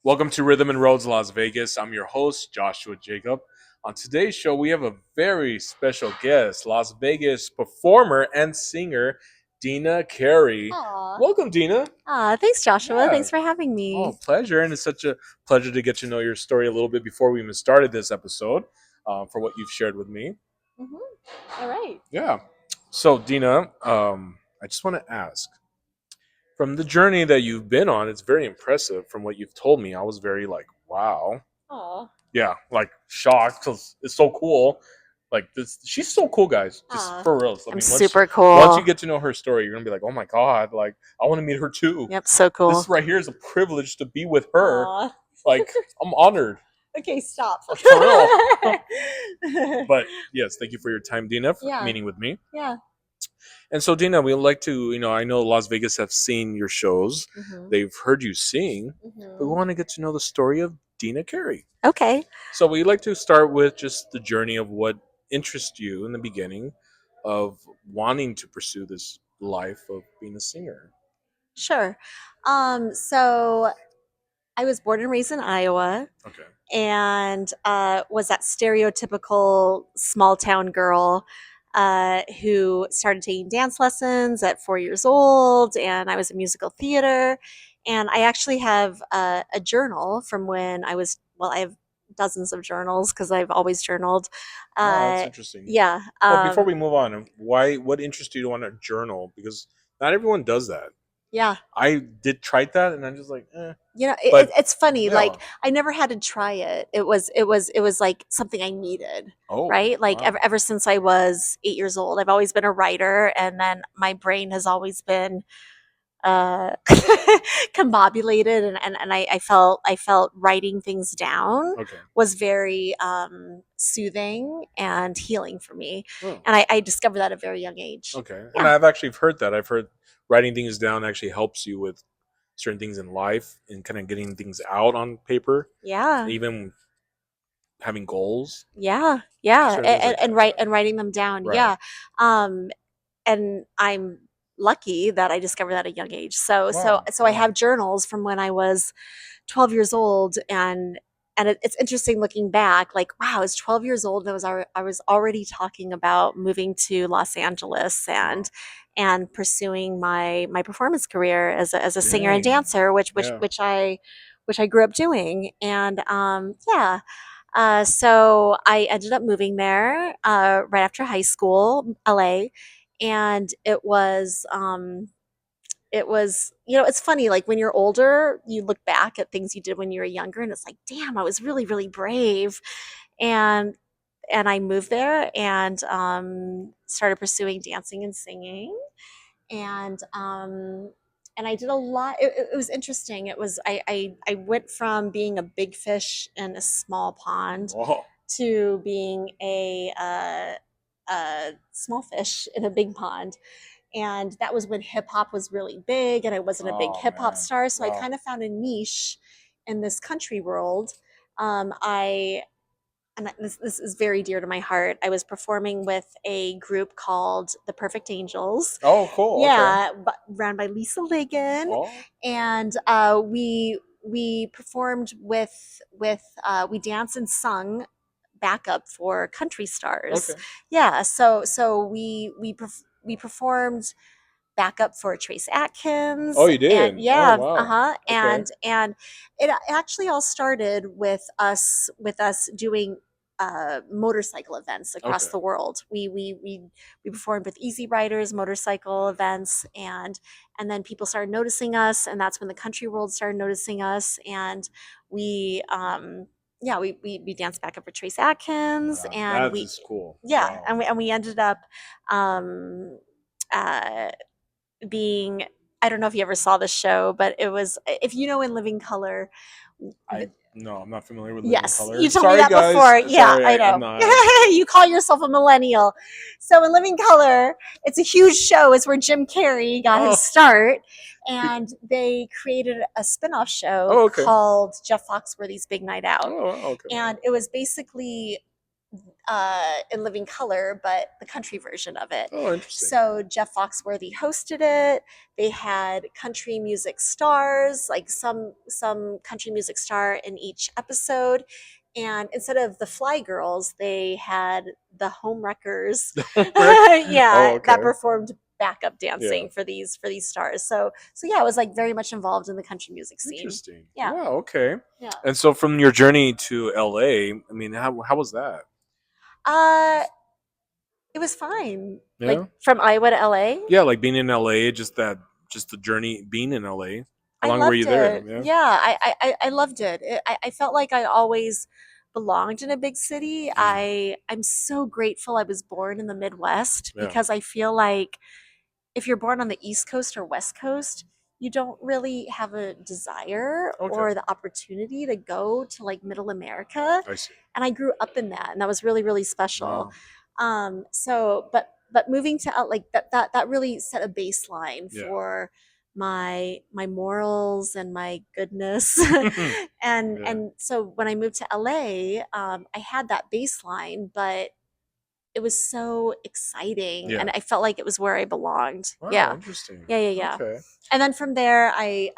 Welcome to Rhythm and Roads Las Vegas. I'm your host, Joshua Jacob. On today's show, we have a very special guest, Las Vegas performer and singer, Deena Cary. Aw. Welcome, Deena. Thanks, Joshua. Yeah. Thanks for having Oh, me. pleasure. And it's such a pleasure to get to know your story a little bit before we even started this episode, for what you've shared with me. All right. Yeah. So, Deena, I just want to ask, from the journey that you've been on, it's very impressive from what you've told me. I was very like, wow. Aw. Yeah, like shocked because it's so cool. Like this, she's so cool, guys. Just Aw. for real. I I'm mean, super once you cool. get to know her story, you're gonna be like, oh my god, like I want to meet her too. Yep, so This cool. right here is a privilege to be with her. Aw. Like I'm honored Okay, stop. for real. But yes, thank you for your time, Deena, for Yeah. meeting with me. Yeah. And so, Deena, we'd like to, I know Las Vegas have seen your shows, they've heard you sing, but we want to get to know the story of Deena Cary. Okay. So we'd like to start with just the journey of what interested you in the beginning of wanting to pursue this life of being a singer. Sure. So I was born and raised in Iowa Okay. and was that stereotypical small town girl who started taking dance lessons at 4 years old, and I was in musical theater. And I actually have a journal from when I was, well, I have dozens of journals because I've always journaled. Oh, that's interesting. Yeah. Well, before we move on, what interests you to want to journal? Because not everyone does that. Yeah. I did try that, and I'm just like, eh. It, But it's funny. yeah. Like I never had to try it. It was like something I needed. Oh, Right. Like wow. ever since I was 8 years old, I've always been a writer, and then my brain has always been uh combobulated, and I felt writing things down Okay. was very soothing and healing for me, Oh, and I discovered that at a very young age. okay. And Yeah. I've actually heard that. I've heard writing things down actually helps you with certain things in life and kind of getting things out on paper, Yeah. even having goals. Yeah, Certain things like and that. writing them down. Right. Yeah. um and I'm lucky that I discovered that at a young age. Wow. So I have journals from when I was 12 years old, and it's interesting looking back. Like, wow, I was 12 years old and I was already talking about moving to Los Angeles Wow. and pursuing my performance career as a singer and Dang. dancer, Yeah. which I grew up doing. And yeah. So I ended up moving there right after high school, LA, and it's funny. Like when you're older, you look back at things you did when you were younger, and it's like, damn, I was really, really brave. And I moved there and started pursuing dancing and singing, and I did a lot. It was interesting. It was I went from being a big fish in a small pond Oh. to being a small fish in a big pond. And that was when hip hop was really big, and I wasn't a big Oh hip hop man. star. So I Wow. kind of found a niche in this country world. I and this is very dear to my heart. I was performing with a group called the Perfect Angels. Oh, cool. Okay. Yeah, ran by Lisa Ligon, Oh. and we performed we danced and sung backup for country stars. Okay. Yeah, so we performed backup for Trace Oh, Atkins, you and did. Oh, yeah, wow. uh-huh. Okay. And it actually all started with us doing motorcycle events across Okay. the world. We performed with Easy Riders motorcycle events, and then people started noticing us, and that's when the country world started noticing us, and we yeah, we danced back up for Trace Atkins, Wow. and That we is cool. yeah, Wow. and we ended up um uh being, I don't know if you ever saw the show, but it was, if you know In Living Color. I no, I'm not familiar with Living Yes, you Color. told me Sorry, that guys. before. Yeah, Sorry, I I'm know. not. You call yourself a millennial. So In Living Color, it's a huge show. It's where Jim Carrey got his Oh. start, and they created a spin-off show Oh, okay. called Jeff Foxworthy's Big Night Out. Oh, okay. And it was basically in living color, but the country version of it. Oh, interesting. So Jeff Foxworthy hosted it. They had country music stars, like some country music star in each episode. And instead of the Fly Girls, they had the Home Wreckers, Right? Oh, yeah, that okay. performed backup Yeah. dancing for these stars. So yeah, I was like very much involved in the country music scene. Interesting. Yeah, Wow. Okay. yeah. And so, from your journey to LA, I mean, how was that? Uh, it was fine. Like Yeah. from Iowa to LA. Yeah, like being in LA, just the journey being in LA. How I long were you loved there? it. Yeah. Yeah, I loved it. I felt like I always belonged in a big city. Mm, I'm so grateful I was born in the Midwest yeah. because I feel like if you're born on the East Coast or West Coast, you don't really have a desire Okay. or the opportunity to go to like middle America. I see. And I grew up in that, and that was really, really special. Wow. But moving to out like that really set a baseline Yeah. for my morals and my goodness. Yeah. And so when I moved to LA, I had that baseline, but it was so exciting Yeah. and I felt like it was where I belonged. Wow. Yeah. Interesting. Yeah, yeah, yeah. Okay. And then from there I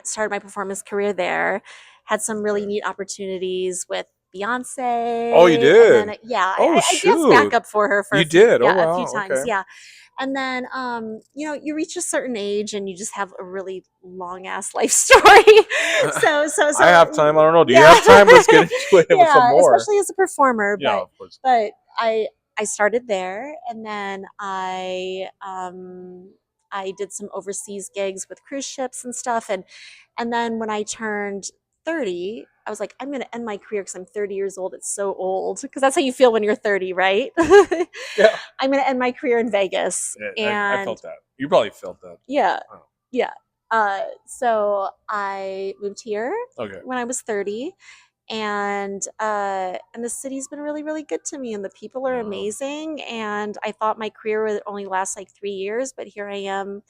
started my performance career there. Had some really Okay. neat opportunities with Oh, you Beyonce, and then did. yeah, Oh, I danced back shoot. up for her for You did. Oh, a few wow. times, Okay. yeah. And then you reach a certain age and you just have a really long ass life story. I have time. I don't know. Do you Yeah. have time? Let's get into it with some Yeah, more. especially as a performer, Yeah, of course. but I started there, and then I did some overseas gigs with cruise ships and stuff, and then when I turned 30, I was like, I'm going to end my career because I'm 30 years old. It's so old. Because that's how you feel when you're 30, right? Yeah. I'm going to end my career in Vegas. I And felt that. You probably felt that. yeah, Oh, yeah. So I moved here okay. when I was 30, and the city's been really, really good to me, and the people are Wow. amazing. And I thought my career would only last like 3 years, but here I am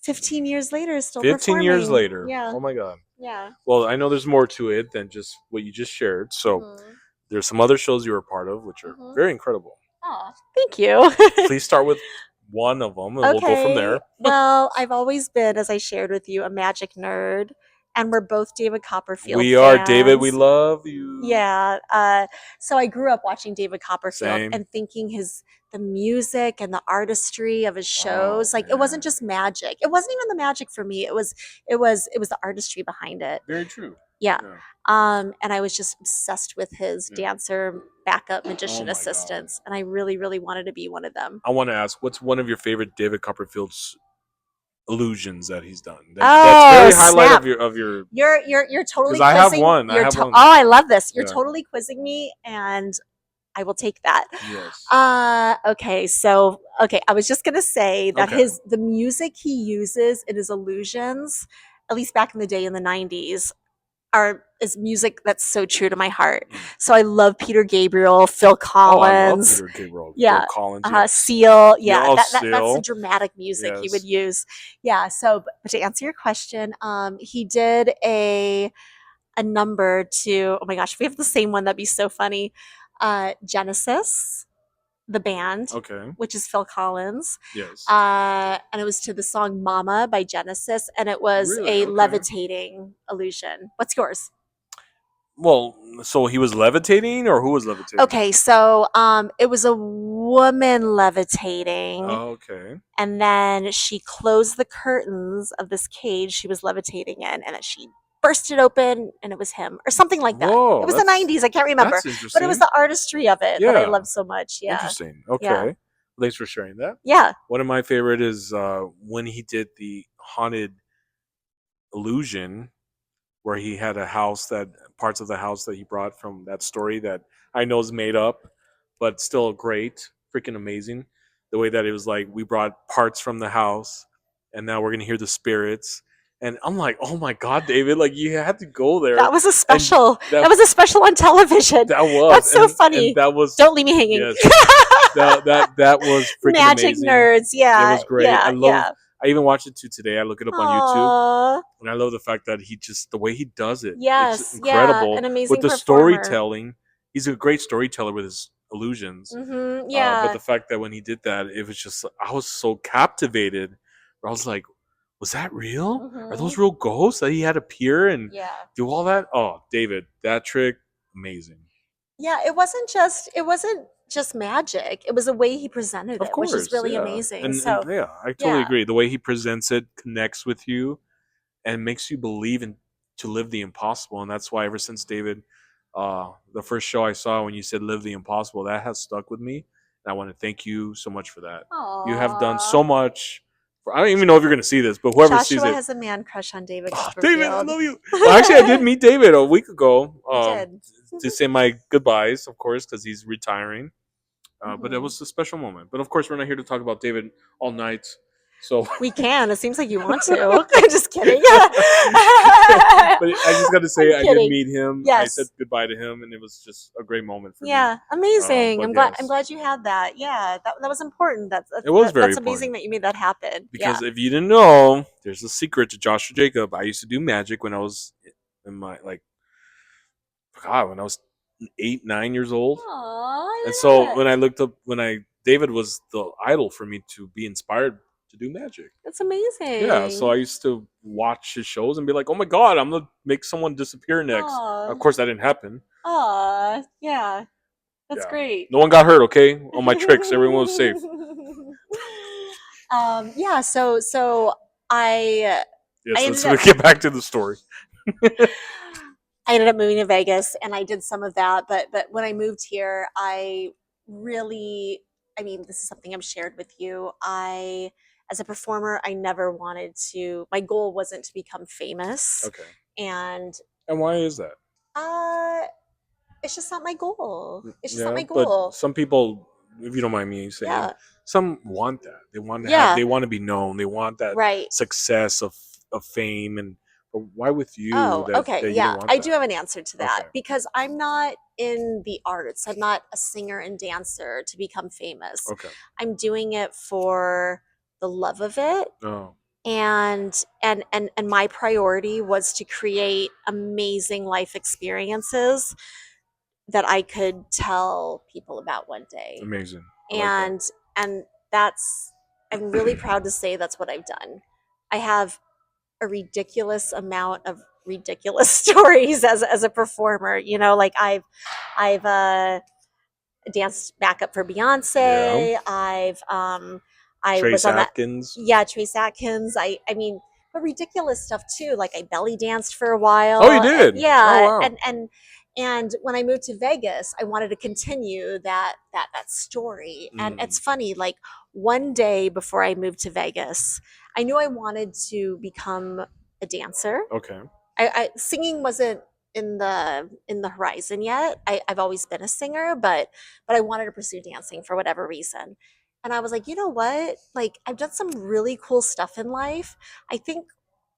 15 years later, still 15 years performing. later. Yeah, Oh my God. yeah. Well, I know there's more to it than just what you just shared. So Mhm. there's some other shows you were a part of, which are Mhm. very incredible. Aw, thank you. Please start with one of them, and we'll go from Okay. there. Well, I've always been, as I shared with you, a magic nerd, and we're both David Copperfield We are David. We fans. love you. Yeah. So I grew up watching David Copperfield Same. and thinking the music and the artistry of his Oh shows, like it wasn't man. just magic. It wasn't even the magic for me. It was the artistry behind it. Very true. Yeah. Yeah. And I was just obsessed with his Yeah. dancer backup Oh magician my God. assistants, and I really, really wanted to be one of them. I want to ask, what's one of your favorite David Copperfield's illusions that he's done? That's Oh, very highlight snap. of your. You're Because totally I have quizzing. one. I have one. Oh, I love this. You're Yeah. totally quizzing me, and I will take that. Yes. Okay, so okay, I was just gonna say that Okay. the music he uses in his illusions, at least back in the day in the '90s, is music that's so true to my heart. Mm. So I love Peter Gabriel, Phil Oh, I love Collins, Peter Gabriel. Phil yeah, Collins. Yes. Seal, Yeah. yeah, Oh, that's the Seal. dramatic music he would Yes. use. Yeah. So, but to answer your question, he did a number to, oh my gosh, if we have the same one, that'd be so funny. Genesis, the band, Okay. which is Phil Collins. Yes. And it was to the song Mama by Genesis, and it was Really? a Okay. levitating illusion. What's yours? Well, so he was levitating, or who was levitating? Okay, so it was a woman levitating, Okay. and then she closed the curtains of this cage she was levitating in, and then she burst it open, and it was him, or something like that. Whoa, It was the '90s, I can't remember, that's but it interesting. was the artistry of it that I Yeah. loved so much. Yeah, Interesting. yeah, Okay. Thanks for sharing that. yeah. One of my favorite is when he did the haunted illusion, where he had a house that parts of the house that he brought from that story that I know is made up, but still great, freaking amazing. The way that it was like we brought parts from the house, and now we're gonna hear the spirits. And I'm like, oh my God, David! Like you had to go there. That was a And special. that That was a special on television. that was That's so and funny. that was Don't leave me hanging. yes that was freaking Magic amazing. nerds. It Yeah, was great. yeah, yeah. I even watched it too today. I look it up on YouTube, Aww. and I love the fact that he just the way he does it. It's Yes, yeah. incredible An with amazing the performer. storytelling. he's a great storyteller with his illusions. Mm-hmm. But Yeah. the fact that when he did that, it was just I was so captivated. Where I was like, was that real? Are Mm-hmm. those real ghosts that he had appear and Yeah. do all that? Oh, David, that trick, amazing. Yeah, it wasn't just magic. It was the way he presented Of it, which is course, really yeah, amazing. and So, yeah, I totally yeah. agree. The way he presents it connects with you and makes you believe in to live the impossible, and that's why ever since David, the first show I saw when you said "live the impossible," that has stuck with me, and I want to thank you so much for that. You have done Aw. so much. I don't even know if you're going to see this, but whoever sees Joshua it, has a man crush on David, oh, just David, I revealed. love you. Well, actually, I did meet David a week ago, You did. to say my goodbyes, of course, because he's retiring. But it Hmm. was a special moment. But of course, we're not here to talk about David all night. So, We can. It seems like you want to. I'm just kidding. but I just got to say, I'm I did kidding. meet him. I said Yes. goodbye to him, and it was just a great moment for me. Yeah. Amazing. But I'm yes, glad you had that. Yeah. That was important. it was very That's amazing important that you made that happen. Yeah. because if you didn't know, there's a secret to Joshua Jacob. I used to do magic when I was in my like, God, when I was 8, 9 years old. Aw, I And didn't know so that. when I looked up, when I David was the idol for me to be inspired to do magic. That's Yeah, so amazing. I used to watch his shows and be like, "Oh my god, I'm gonna make someone disappear next." Aw. Of course, that didn't happen. Aw. Yeah. That's Yeah, great. no one got hurt. Okay, on my tricks, everyone was safe. Yeah, so I I Yes, let's ended up get back to the story. I ended up moving to Vegas and I did some of that, but when I moved here, really I mean, this is something I've shared with you. I as a performer, I never wanted to my goal wasn't to become famous. Okay, And and why is that? uh it's just not my goal. It's just not Yeah, my but goal. some people, if you don't mind me saying, Yeah. some want that. They want to have. Yeah. They want to be known. They want that Right. success of fame. And but why with you Oh, that okay. you Yeah. didn't want I do that? have an answer to that Okay, because I'm not in the arts. I'm not a singer and dancer to become famous. okay. I'm doing it for the love of it. Oh, And my priority was to create amazing life experiences that I could tell people about one day. amazing. I like that. And that's I'm really proud to say that's what I've done. I have a ridiculous amount of ridiculous stories as a performer. You know, like I've danced backup for Yeah. Beyonce. I was Trace on that. Atkins. Yeah, Trace Atkins. I mean, but ridiculous stuff too. Like I belly danced for a Oh, you while. did. Oh, Yeah, wow. and when I moved to Vegas, I wanted to continue that story. And Mm, it's funny, like one day before I moved to Vegas, I knew I wanted to become a dancer. okay. I singing wasn't in the horizon yet. I've always been a singer, but I wanted to pursue dancing for whatever reason. And I was like, you know what? Like I've done some really cool stuff in life. I think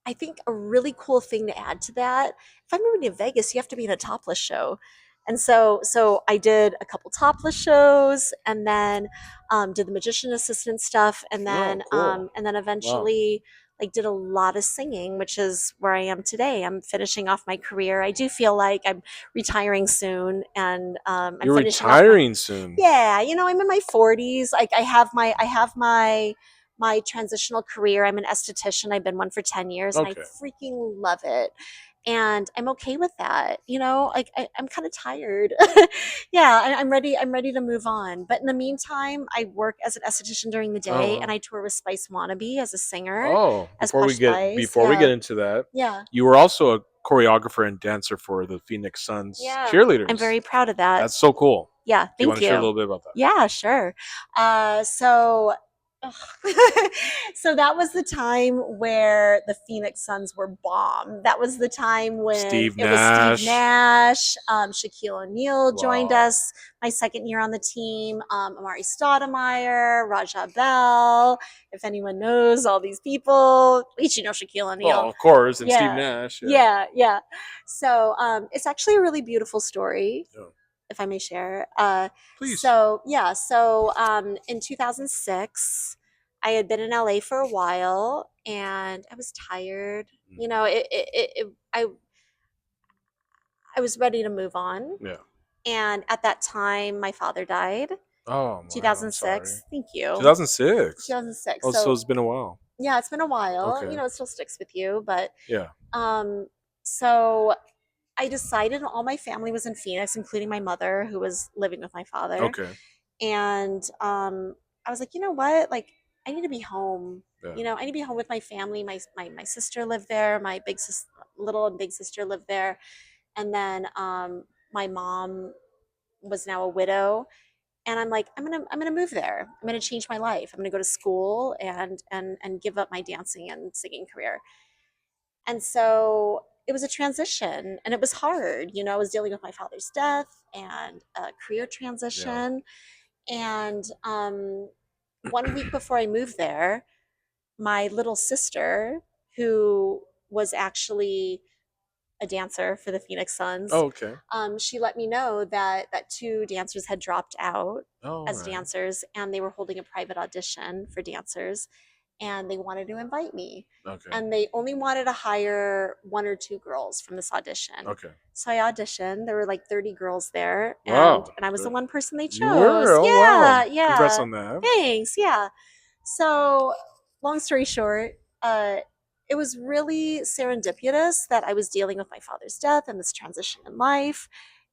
I think a really cool thing to add to that, if I'm moving to Vegas, you have to be in a topless show. And so I did a couple topless shows and then did the magician assistant stuff Oh, cool. and then Wow. eventually like did a lot of singing, which is where I am today. I'm finishing off my career. I do feel like I'm retiring soon, and I'm You're finishing off my retiring soon. yeah. You know, I'm in my 40s. Like I have my transitional career. I'm an esthetician. I've been one for 10 years, and I Okay. freaking love it. And I'm okay with that. You know, like I'm kind of tired. Yeah, I'm ready. I'm ready to move on. But in the meantime, I work as an esthetician during the Oh, day, and wow. I tour with Spice Wannabe as a singer, Oh, as Plush Spice. before we get Yeah, into that, yeah, you were also a choreographer and dancer for the Phoenix Suns yeah. I'm cheerleaders. very proud of that. That's so cool. Yeah, Do you want thank to share a you. little bit about that? Yeah, sure. So, ugh. So that was the time where the Phoenix Suns were bombed. That was the time when Steve it was Steve Nash. Nash, Shaquille O'Neal joined Wow. us my second year on the team, Amari Stoudemire, Raja Bell. If anyone knows all these people, at least you know Shaquille Well, O'Neal. of course, and Steve Yeah, Nash. Yeah. yeah. So it's actually a really beautiful story Yeah. if I may share. Please. In 2006, I had been in LA for a while and I was tired. Mm. You know, I was ready to move on. Yeah. And at that time, my father died, Oh man, I'm sorry. 2006. Thank you. 2006. 2006. Oh, so So it's been a while. yeah, it's been a while. Okay. It still sticks with you, but Yeah. um, so I decided all my family was in Phoenix, including my mother, who was living with my father. Okay. And I was like, you know what? Like, I need to be home. Yeah. I need to be home with my family. My sister lived there. My little and big sister lived there. And then my mom was now a widow. And I'm like, I'm gonna move there. I'm gonna change my life. I'm gonna go to school and give up my dancing and singing career. And so it was a transition and it was hard. I was dealing with my father's death and a career Yeah. transition. And 1 week before I moved there, my little sister, who was actually a dancer for the Phoenix Suns, Oh, okay. she let me know that two dancers had dropped out All as right. dancers, and they were holding a private audition for dancers, and they wanted to invite me. Okay. And they only wanted to hire one or two girls from this audition. Okay. So I auditioned. There were like 30 girls there, and Wow. I was the one person they You were? chose. Oh, wow. Yeah, Congrats yeah. on that. Thanks. Yeah. So, long story short, uh, it was really serendipitous that I was dealing with my father's death and this transition in life.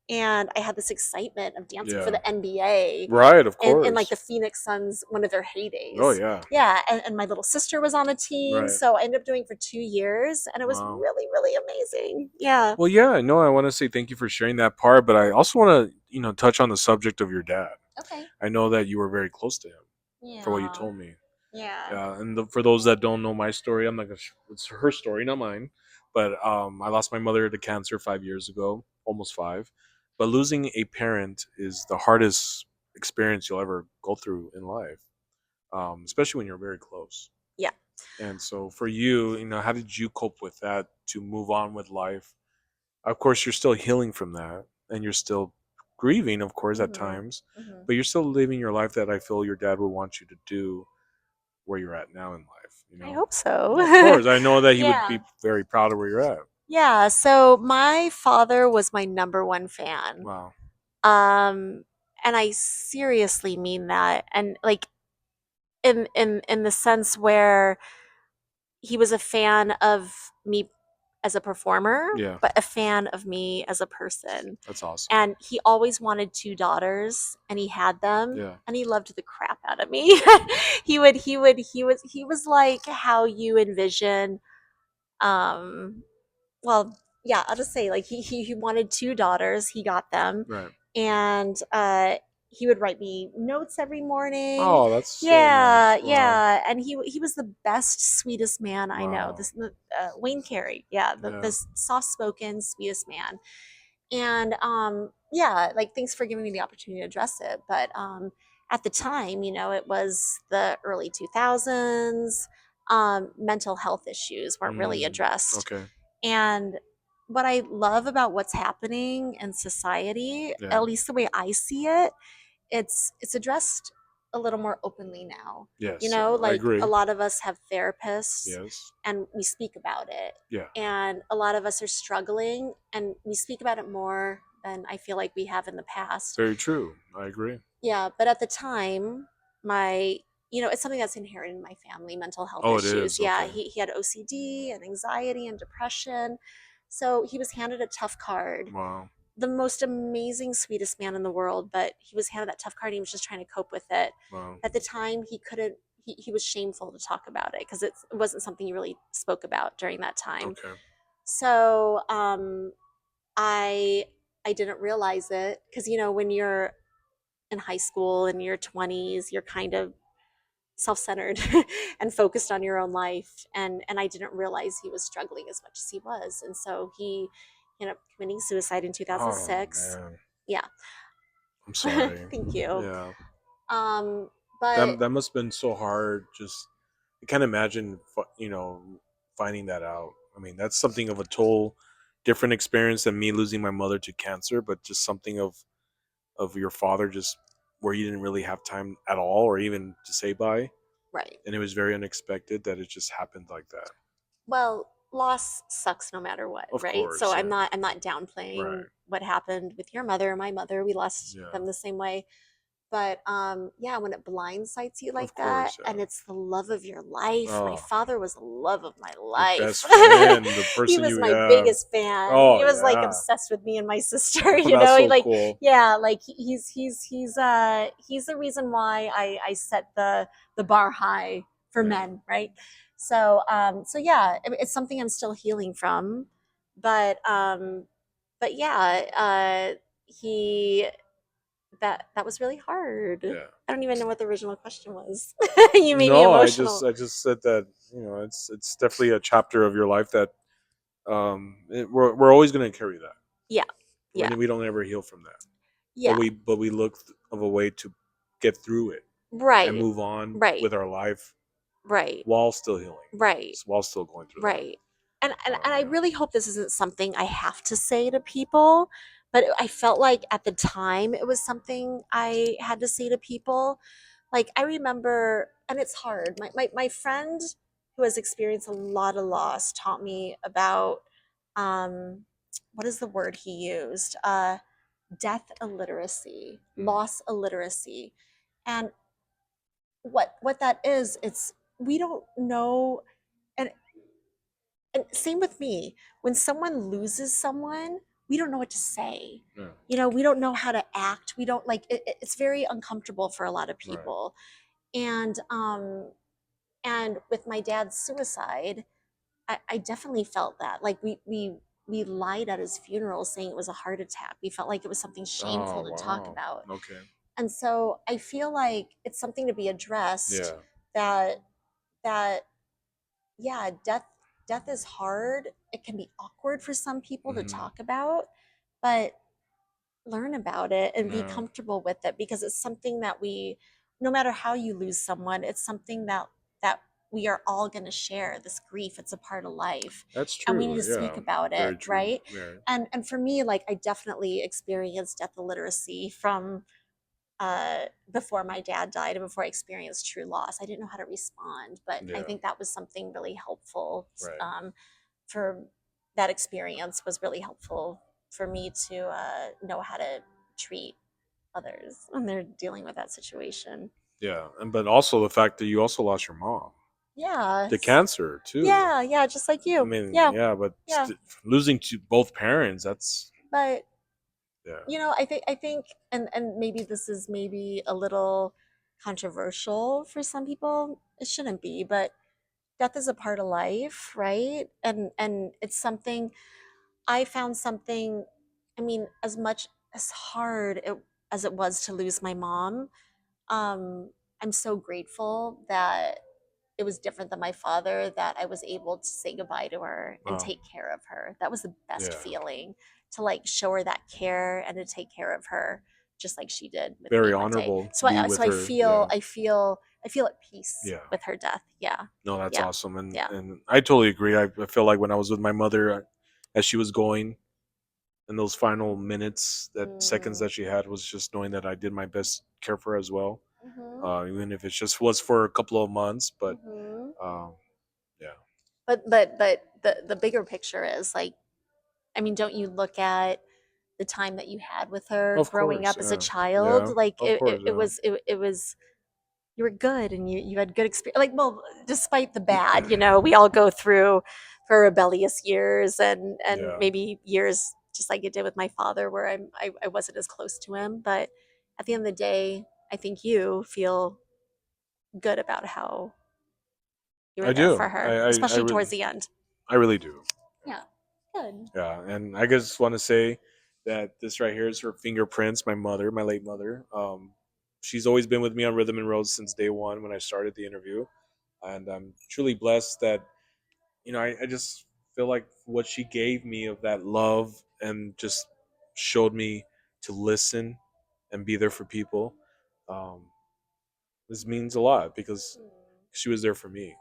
And I had this excitement of dancing for Yeah. the NBA Right, of in like course. the Phoenix Suns, one of their Oh, heydays. yeah. Yeah. And my little sister was on the team. Right. So I ended up doing for 2 years and it was Wow. really, really amazing. Yeah. Well, yeah, no, I want to say thank you for sharing that part, but I also want to, touch on the subject of your dad. Okay. I know that you were very close to him, for what you Yeah. told me. Yeah. And for those that don't know my story, I'm not gonna. It's her story, not mine. But I lost my mother to cancer 5 years ago, almost five. But losing a parent is the hardest experience you'll ever go through in life, especially when you're very close. Yeah. And so for you, how did you cope with that to move on with life? Of course, you're still healing from that, and you're still grieving, of course, at Hmm. times. Hmm. But you're still living your life that I feel your dad would want you to do where you're at now in life. I hope so. Of course, I know that he would Yeah. be very proud of where you're at. Yeah, so my father was my number one fan. Wow. Um, and I seriously mean that. And like in the sense where he was a fan of me as a performer, Yeah, but a fan of me as a person. that's awesome. And he always wanted two daughters and he had them Yeah. and he loved the crap out of me. He was like how you envision um well, yeah, I'll just say like he wanted two daughters. He got them, Right. and he would write me notes every morning. Oh, that's so Yeah, nice. Wow. yeah, and he was the best, sweetest man I know. Wow. This Wayne Carey, yeah, Yeah. this soft spoken, sweetest man. And yeah, like thanks for giving me the opportunity to address it. But at the time, it was the early 2000s. Mental health issues weren't really Mm, addressed, okay. and what I love about what's happening in society, Yeah. at least the way I see it, it's addressed a little more openly now. Yes, I Like a agree. lot of us have therapists Yes. and we speak about it. Yeah. And a lot of us are struggling and we speak about it more than I feel like we have in the past. Very true. I agree. Yeah, but at the time, my it's something that's inherent in my family, mental health Oh, it issues. is. Yeah, Okay. he had OCD and anxiety and depression. So he was handed a tough card. Wow. The most amazing, sweetest man in the world, but he was handed that tough card and he was just trying to cope with it. Wow. At the time, he couldn't, he was shameful to talk about it because it wasn't something he really spoke about during that time. Okay. So I, I didn't realize it because, when you're in high school in your 20s, you're kind of self-centered and focused on your own life, and I didn't realize he was struggling as much as he was, and so he ended up committing suicide in Oh 2006. man. Yeah. I'm sorry. Thank you. Yeah. um but That must have been so hard. Just I can't imagine, finding that out. I mean, that's something of a total different experience than me losing my mother to cancer, but just something of your father just where you didn't really have time at all, or even to say bye, right. and it was very unexpected that it just happened like that. Well, loss sucks no matter what, Of right? So course, yeah, I'm not downplaying right, what happened with your mother or my mother. We lost yeah, them the same way. But yeah, when it blindsides you of like that, course, yeah. and it's the love of your life. My Oh, father was the love of my your life. best friend, the He person was you my have. biggest fan. Oh He was like yeah, obsessed with me and my sister. oh, You that's know, he so like cool. yeah, like he's the reason why I set the bar high for Yeah, men, right? So yeah, it's something I'm still healing from, but yeah, he that was really hard. yeah. I don't even know what the original question was. You made me No, emotional. I just said that it's definitely a chapter of your life that we're always gonna carry that. Yeah, yeah, We don't ever heal from that, yeah. but we look of a way to get through it and Right, move on right, with our life right, while still healing, right, while still going through that. right. And I Yeah. really hope this isn't something I have to say to people, but I felt like at the time it was something I had to say to people. Like I remember, and it's hard. My friend who has experienced a lot of loss taught me about um, what is the word he used? Death illiteracy, Mm. loss illiteracy. And what that is, it's we don't know, and same with me. When someone loses someone, we don't know what to say. Yeah. You know, we don't know how to act. We don't like it's very uncomfortable for a lot of Right. people. And and with my dad's suicide, I definitely felt that. Like we lied at his funeral saying it was a heart attack. We felt like it was something Oh shameful to talk wow. about. Okay. And so I feel like it's something to be addressed, Yeah. that that yeah, death is hard. It can be awkward for some people to Hmm. talk about, but learn about it and be Yeah. comfortable with it, because it's something that we, no matter how you lose someone, it's something that we are all going to share this grief. It's a part of life, That's and we need true. to speak Yeah. about it, Very true. right? Yeah. And for me, like I definitely experienced death illiteracy from before my dad died and before I experienced true loss. I didn't know how to respond, but I Yeah. think that was something really helpful. Right. For that experience was really helpful for me to know how to treat others when they're dealing with that situation. Yeah. And but also the fact that you also lost your mom Yeah, to cancer too. yeah, yeah, just like I you. mean, Yeah, yeah, but yeah. losing to both parents, that's But yeah. I think and maybe this is maybe a little controversial for some people. It shouldn't be, but death is a part of life, right? And it's something I found something. I mean, as much as hard as it was to lose my mom, um, I'm so grateful that it was different than my father, that I was able to say goodbye to her and Wow. take care of her. That was the best Yeah. feeling, to like show her that care and to take care of her just like she did with Very me one day. honorable to be So with her. Yeah. I feel at peace Yeah. with her death. Yeah. No, that's Yeah. awesome, Yeah. and I totally agree. I feel like when I was with my mother, as she was going, in those final minutes, that seconds Mm. that she had, was just knowing that I did my best to care for her as well, Mhm. even if it just was for a couple of months. But Mhm. um, yeah, But the bigger picture is like, I mean, don't you look at the time that you had with her of growing course, up as a yeah, child? yeah, Like of course, yeah, it was you were good and you had good experience. Like, well, despite the bad, you know, we all go through for rebellious years and yeah. maybe years just like it did with my father, where I wasn't as close to him. But at the end of the day, I think you feel good about how you were I there do. for her, especially towards the end. I really do. Yeah, good. Yeah, and I just want to say that this right here is her fingerprints. My mother, my late mother. She's always been with me on Rhythm and Roads since day one when I started the interview, and I'm truly blessed that I just feel like what she gave me of that love and just showed me to listen and be there for people. Um, this means a lot because she was there for me,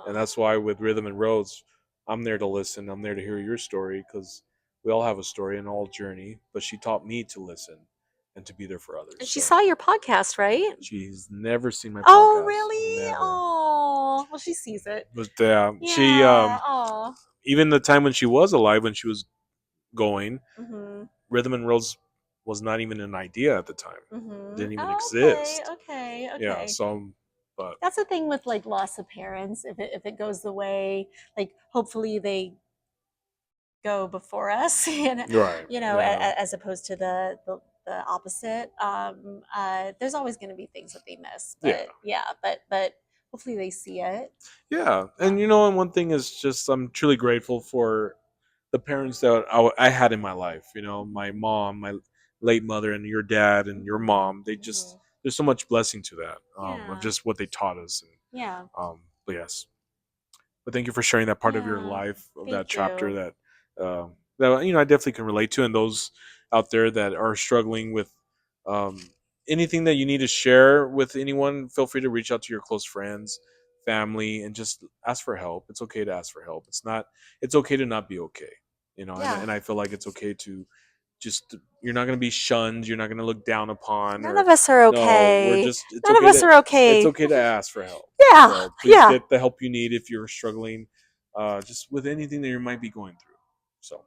and Oh. that's why with Rhythm and Roads, I'm there to listen. I'm there to hear your story because we all have a story and all journey. But she taught me to listen and to be there for others. And she So saw your podcast, right? she's never seen my Oh, podcast, really? never. Oh, well, she sees it. But Yeah. Oh. even the time when she was alive, when she was going, Mhm. rhythm and rolls was not even an idea at the time. It Mhm. didn't even Oh, okay. exist. Okay. Yeah. Okay. So, but That's the thing with like loss of parents. If it goes the way, like hopefully they go before us, right. Yeah. as opposed to the opposite. There's always going to be things that they miss, Yeah. but yeah, but hopefully they see it. Yeah. Yeah. And you know, and one thing is just I'm truly grateful for the parents that I had in my life. You know, my Mhm. mom, my late mother, and your dad and your Mhm. mom. They just Mhm. there's so much blessing to that of Yeah. just what they taught us. And Yeah. but yes, but thank you for sharing that part of your Yeah. life of that Thank chapter you. that I definitely can relate to, and those out there that are struggling with um, anything that you need to share with anyone, feel free to reach out to your close friends, family, and just ask for help. It's okay to ask for help. It's okay to not be okay. Yeah. And I feel like it's okay to just you're not going to be shunned, you're not going to look down upon, None or of us are no, we're okay. just None of us are it's okay. okay to ask for help. Yeah. So please Yeah. get the help you need if you're struggling, just with anything that you might be going through. So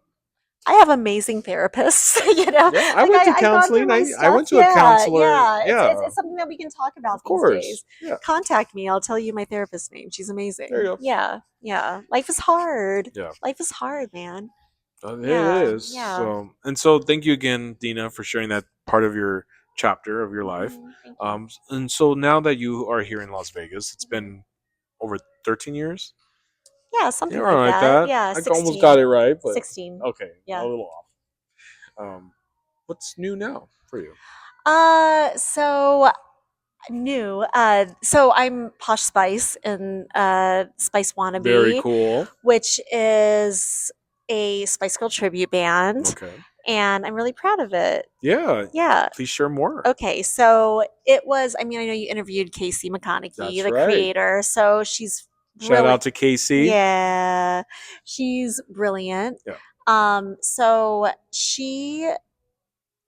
I have amazing therapists, yeah, I like went to I've gone through counseling. my I stuff. went to a Yeah, counselor. yeah. Yeah, It's something that we can talk about of these course. days. Yeah, Contact me. I'll tell you my therapist's name. She's there you amazing. go. Yeah, yeah. Life is hard. Yeah, Life is hard, man. it Yeah, is. yeah. So thank you again, Dina, for sharing that part of your chapter of your life. Thank you. And so now that you are here in Las Vegas, it's Hmm. been over 13 years. Yeah, Yeah, something like around like that. that. Yeah, I almost got 16. it right, but 16. okay, a Yeah. little off. What's new now for you? So new. So I'm Posh Spice in Spice Very Wannabe, cool. which is a Spice Girl tribute band, Okay. and I'm really proud of it. Yeah. Yeah. Please share more. Okay, so it was, I mean, I know you interviewed Casey McConaughey, That's the right. creator, so she's Shout brilliant. out to Casey. Yeah, she's brilliant. Yeah. So she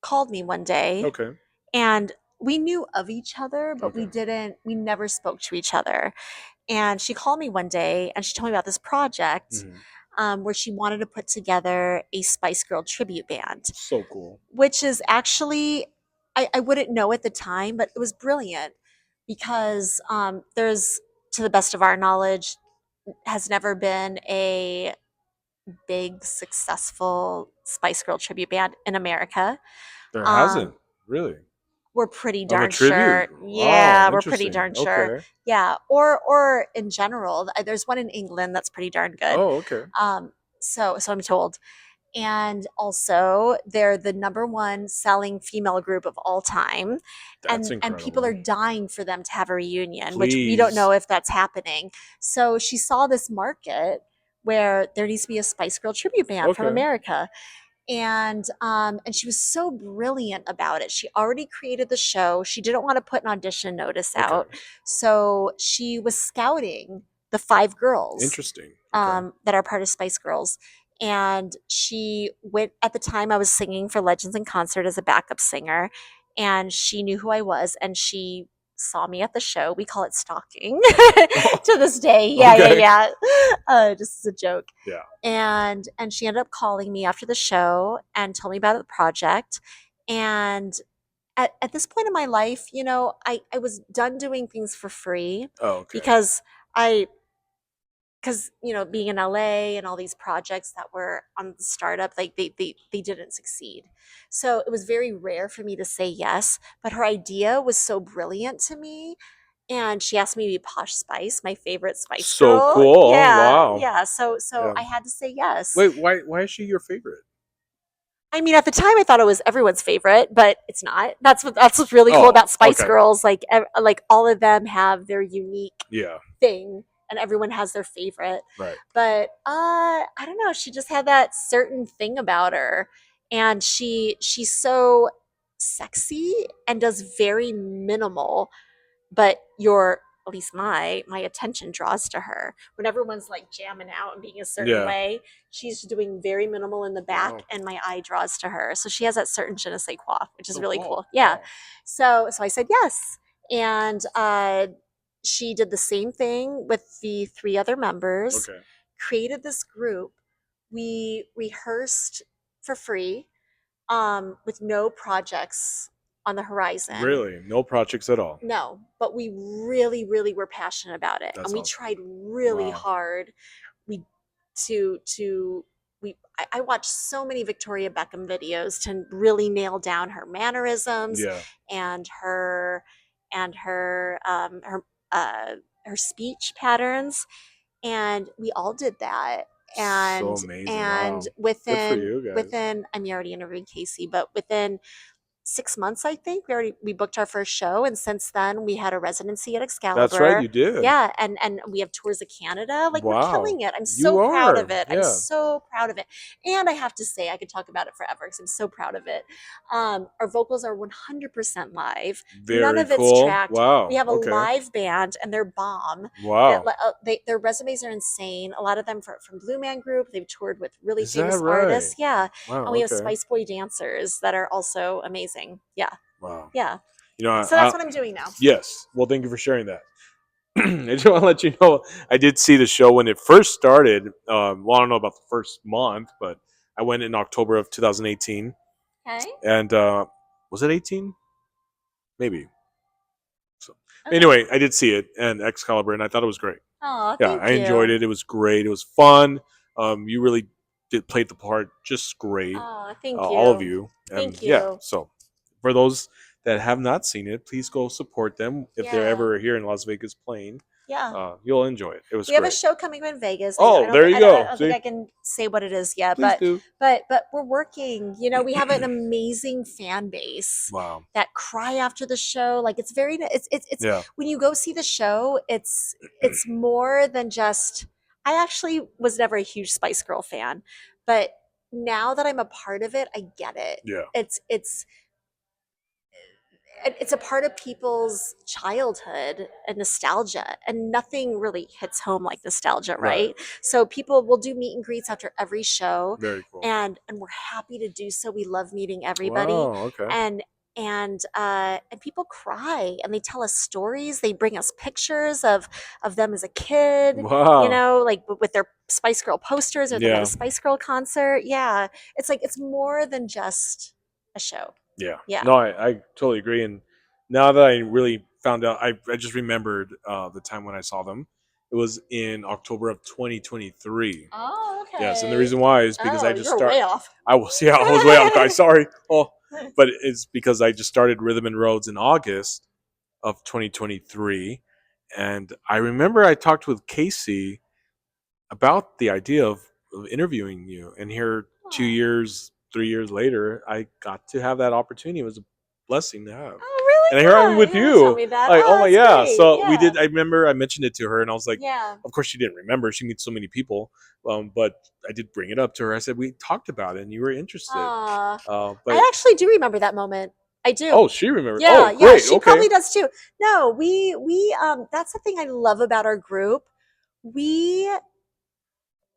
called me one day, Okay. and we knew of each other, but Okay. we never spoke to each other. And she called me one day and she told me about this project, Hmm. where she wanted to put together a Spice Girl tribute band, So cool. which is actually, I wouldn't know at the time, but it was brilliant because there's, to the best of our knowledge, has never been a big, successful Spice Girl tribute band in America. There Um, hasn't really we're pretty of a darn tribute. sure. Wow, Yeah, we're pretty interesting. darn sure. Okay. Yeah, or in general, there's one in England that's pretty darn good. Oh, okay. Um, so I'm told. And also, they're the number one selling female group of all time, That's and people are incredible. dying for them to have a reunion, which we don't Please. know if that's happening. So she saw this market where there needs to be a Spice Girl tribute band from Okay. America, and she was so brilliant about it. She already created the show. She didn't want to put an audition notice Okay. out, so she was scouting the five girls Interesting. Okay. that are part of Spice Girls. And she went, at the time I was singing for Legends in Concert as a backup singer, and she knew who I was, and she saw me at the show. We call it stalking to this day. Yeah, yeah, Okay. yeah. Just as a joke. Yeah. And she ended up calling me after the show and told me about the project. And at this point in my life, I was done doing things for free Oh, okay. because I because being in LA and all these projects that were on the startup, like they didn't succeed. So it was very rare for me to say yes, but her idea was so brilliant to me, and she asked me to be Posh Spice, my favorite Spice So Girl. cool. Yeah, Wow. yeah. So Yeah. I had to say yes. Wait, why is she your favorite? I mean, at the time, I thought it was everyone's favorite, but it's not. That's what's really cool Oh, about Spice okay. Girls. Like all of them have their unique Yeah. thing, and everyone has their favorite. Right. But I don't know. She just had that certain thing about her, and she's so sexy and does very minimal, but your, at least my attention draws to her when everyone's like jamming out and being a certain Yeah. way. She's doing very minimal in the back, Wow. and my eye draws to her, so she has that certain je ne sais quoi, which is So really cool. cool. Yeah. Wow. So I said yes, and she did the same thing with the three other members, Okay. created this group. We rehearsed for free, with no projects on the horizon. Really, no projects at all. No, but we really, really were passionate about it, and That's we awesome. tried really Wow. hard. We to we I watched so many Victoria Beckham videos to really nail down her mannerisms Yeah. and her her speech patterns, and we all did that. So And amazing. and Wow. Good for within you guys. within I'm already interviewing Casey, but within 6 months, I think we booked our first show, and since then we had a residency at That's right, Excalibur. you did. Yeah, and we have tours of Canada. Like, we're Wow. killing it. I'm You so proud of are. it. I'm Yeah. so proud of it. And I have to say, I could talk about it forever because I'm so proud of it. Our vocals are 100% live. None Very of it's cool. tracked. We Wow. have a Okay. live band, and they're bomb. Wow. Their resumes are insane. A lot of them from Blue Man Group. They've toured with really Is that famous right? artists. Yeah, and Wow. we have Okay. Spice Boy dancers that are also amazing. Yeah, Wow. yeah. You know, So that's what I'm doing now. yes. Well, thank you for sharing that. I just want to let you know I did see the show when it first started. Well, I don't know about the first month, but I went in October of 2018, Okay. and was it 18? Maybe. So Okay. anyway, I did see it and Excalibur, and I thought it was great. Oh, Yeah, I thank enjoyed you. it. It was great. It was fun. You really did played the part just great, Oh, thank all of you. you. And Thank yeah, you. so for those that have not seen it, please go support them if they're Yeah. ever here in Las Vegas playing. Yeah. You'll enjoy it. It was We have a great. show coming in Vegas. I Oh, don't there think you go. I don't think See, I can say what it is yet, please do. but we're working. We have an amazing fan base Wow. that cry after the show. Like, it's very it's Yeah. when you go see the show, it's more than just. I actually was never a huge Spice Girl fan, but now that I'm a part of it, I get it. Yeah. It's it's a part of people's childhood and nostalgia, and nothing really hits home like nostalgia, Right. right? So people will do meet and greets after every show, Very cool. and we're happy to do so. We love meeting everybody, Wow. Okay. and people cry, and they tell us stories. They bring us pictures of them as a kid, Wow. like with their Spice Girl posters, or them at a Yeah. Spice Girl concert. Yeah, it's like it's more than just a show. Yeah. Yeah. No, I totally agree. And now that I really found out, I just remembered the time when I saw them. It was in October of 2023. Oh, Yes, and the okay. reason why is because Oh, I just you're start. way off. I was yeah, I was way off, guys. Sorry. Oh, but it's because I just started Rhythm and Roads in August of 2023, and I remember I talked with Casey about the idea of interviewing you, and here two Oh. years, 3 years later, I got to have that opportunity. It was a blessing to have, Oh, really? and here I'm Yeah, with you never told you. me that. Like, oh Oh, my that's yeah. great. So we Yeah. did. I remember I mentioned it to her, and I was like, Yeah. of course she didn't remember. She meets so many people, but I did bring it up to her. I said we talked about it, and you were interested. I But actually do remember that moment. I do. oh, she remembered. Yeah, Oh, yeah, great. she Okay. probably does too. No, we that's the thing I love about our group. We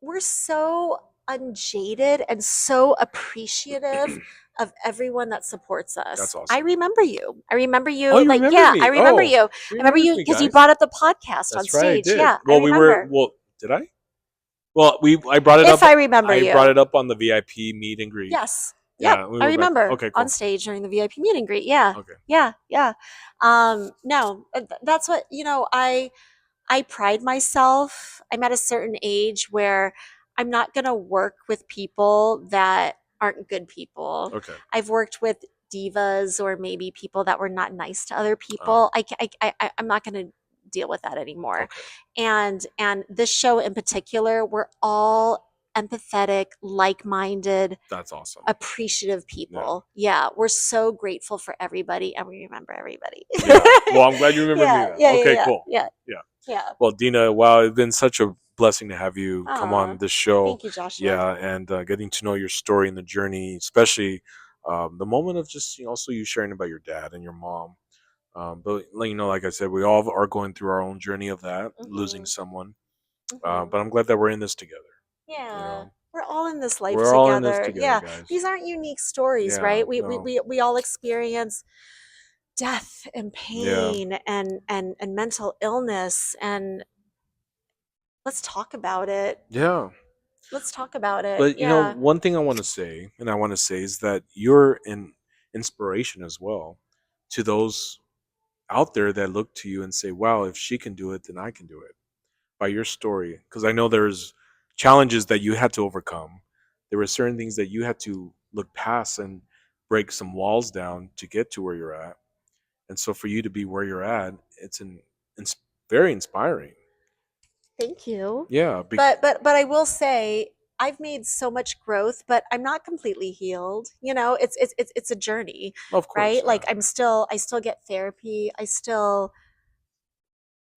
we're so unjaded and so appreciative of everyone that supports That's us. I awesome. remember you. I remember Oh, you. you Like, remember yeah, I me? remember Oh, you. I she remember remembers you me, because you guys. brought up the podcast on That's right. I stage. did. Yeah, I Well, we were. remember. Well, did I? Well, I brought it If up. I remember I brought you. it up on the VIP meet and greet. Yes. Yep. Yeah, we I were back. remember Okay, on cool. stage during the VIP meet and greet. Yeah. Okay. Yeah. Yeah. No, that's what, I pride myself. I'm at a certain age where I'm not going to work with people that aren't good people. Okay. I've worked with divas, or maybe people that were not nice to other Oh, people. I'm not going to deal with that anymore. okay. And this show in particular, we're all empathetic, like-minded, That's awesome. appreciative Yeah. people. Yeah, we're so grateful for everybody, and we remember everybody. Yeah. Well, I'm glad you remembered me Yeah, then. yeah, yeah, Okay, yeah, cool. yeah, Yeah. yeah. Well, Dina, wow, it's been such a blessing to have you come Aw, on this show. thank you, Joshua. Yeah, and getting to know your story and the journey, especially the moment of just also you sharing about your dad and your mom. But like I said, we all are going through our own journey of that, losing Mhm, someone. mhm. But I'm glad that we're in this together. You Yeah, know, we're all in this life we're all in this together. together, Yeah, guys. these aren't unique stories, Yeah, right? no, We all experience death and yeah, pain and mental illness, and let's talk about it. Yeah. Let's talk about it. But Yeah. one thing I want to say, and I want to say, is that you're an inspiration as well to those out there that look to you and say, "Wow, if she can do it, then I can do it." By your story, because I know there's challenges that you had to overcome. There were certain things that you had to look past and break some walls down to get to where you're at. And so for you to be where you're at, it's very inspiring. Thank you. Yeah, But I will say I've made so much growth, but I'm not completely healed. You know, it's a journey, of course, right? yeah, Like I still get therapy. I still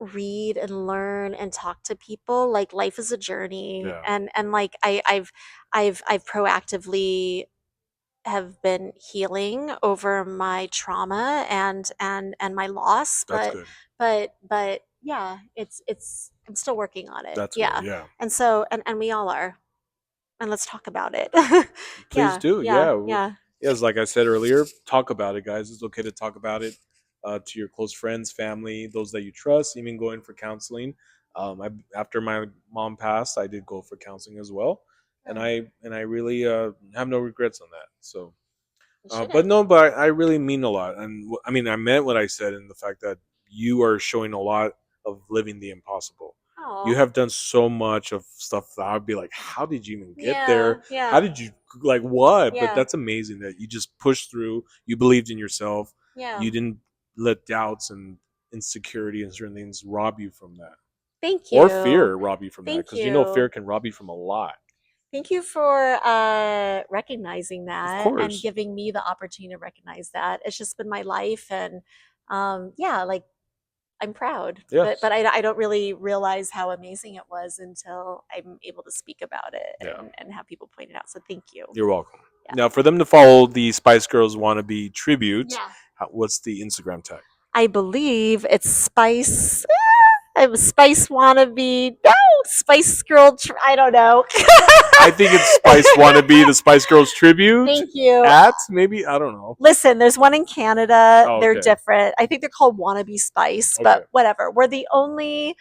read and learn and talk to people. Like life is a journey, yeah, and like I've proactively have been healing over my trauma and my loss, that's good. but yeah, it's I'm still working on it. That's good. Yeah. Yeah. And so and we all are. And let's talk about it. Please Yeah, do. yeah, Yeah. yeah. Yes, like I said earlier, talk about it, guys. It's okay to talk about it to your close friends, family, those that you trust, even going for counseling. After my mom passed, I did go for counseling as well, and Good. I really have no regrets on that. So You but shouldn't. no, but I really mean a lot, and I mean I meant what I said in the fact that you are showing a lot of living the impossible. You Oh, have done so much of stuff that I'd be like, how did you even get yeah, there? How yeah, did you like what? But yeah, that's amazing that you just pushed through. You believed in yourself. yeah. You didn't let doubts and insecurity and certain things rob you from that, Thank or you. fear rob you from that, Thank because you. fear can rob you from a lot. Thank you for recognizing Of that and course, giving me the opportunity to recognize that. It's just been my life, and yeah, like I'm proud, yes, but I don't really realize how amazing it was until I'm able to speak about it yeah. and have people point it out. So thank you. You're welcome. Yeah. Now, for them to follow the Spice Girls Wannabe tribute, Yeah. what's the Instagram tag? I believe it's Spice. I'm Spice Wannabe. No, Spice Girl. I don't know. I think it's Spice Wannabe, the Spice Girls tribute Thank you. at maybe, I don't know. Listen, there's one in Canada. Oh, They're okay, different. I think they're called Wannabe Spice, okay, but whatever. We're the only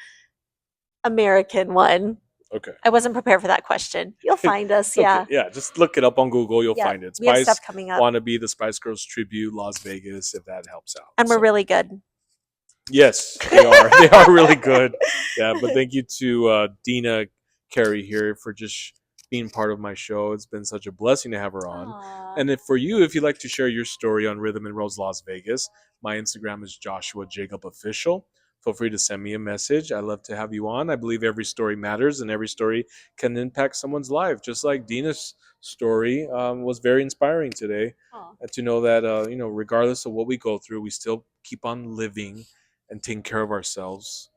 American one. okay. I wasn't prepared for that question. You'll find us. It's okay. Yeah. Yeah, just look it up on Google. You'll Yeah. find it. We have Spice stuff coming up, Wannabe, the Spice Girls tribute, Las Vegas, if that helps out. and we're So, really good. yes, they are. They are really good. Yeah, but thank you to Deena Cary here for just being part of my show. It's been such a blessing to have her on. Aw. And if for you, if you'd like to share your story on Rhythm and Rose Las Vegas, my Instagram is Joshua Jacob Official. Feel free to send me a message. I love to have you on. I believe every story matters and every story can impact someone's life. Just like Dina's story was very inspiring today. Aw. To know that regardless of what we go through, we still keep on living and taking care of ourselves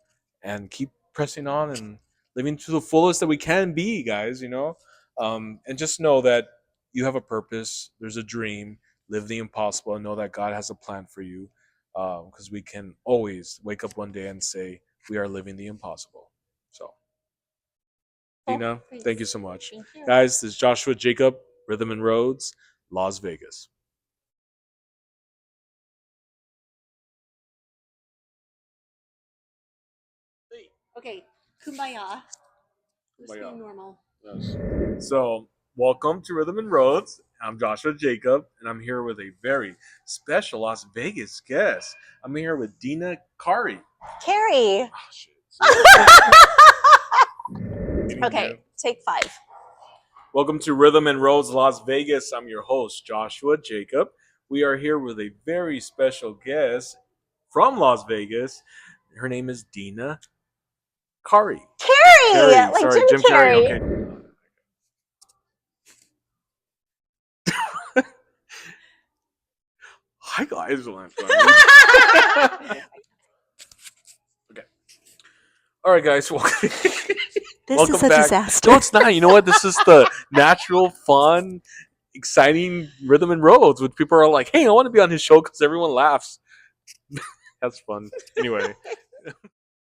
and keep pressing on and living to the fullest that we can be, guys, and just know that you have a purpose, there's a dream, live the impossible, and know that God has a plan for you, because we can always wake up one day and say we are living the impossible. So Oh, Dina, thank you thanks. so much. Thank you. Guys, this is Joshua Jacob, Rhythm and Roads, Las Vegas. Okay. Kumbaya. Oh Just my God. being normal. Yes. So, welcome to Rhythm and Roads. I'm Joshua Jacob, and I'm here with a very special Las Vegas guest. I'm here with Deena Cary. Carrie. Oh, shit. See? Getting Okay. there. Take 5. Welcome to Rhythm and Roads Las Vegas. I'm your host, Joshua Jacob. We are here with a very special guest from Las Vegas. Her name is Deena Cary. Carrie, Carey, like sorry, Jim Jim Carrey. Carrey. Okay. Hi guys, okay. All right, guys. Welcome, This is welcome a back. disaster. No, it's not. You know what? This is the natural, fun, exciting Rhythm and Roads, which people are like, "Hey, I want to be on his show," because everyone laughs. That's fun. Anyway,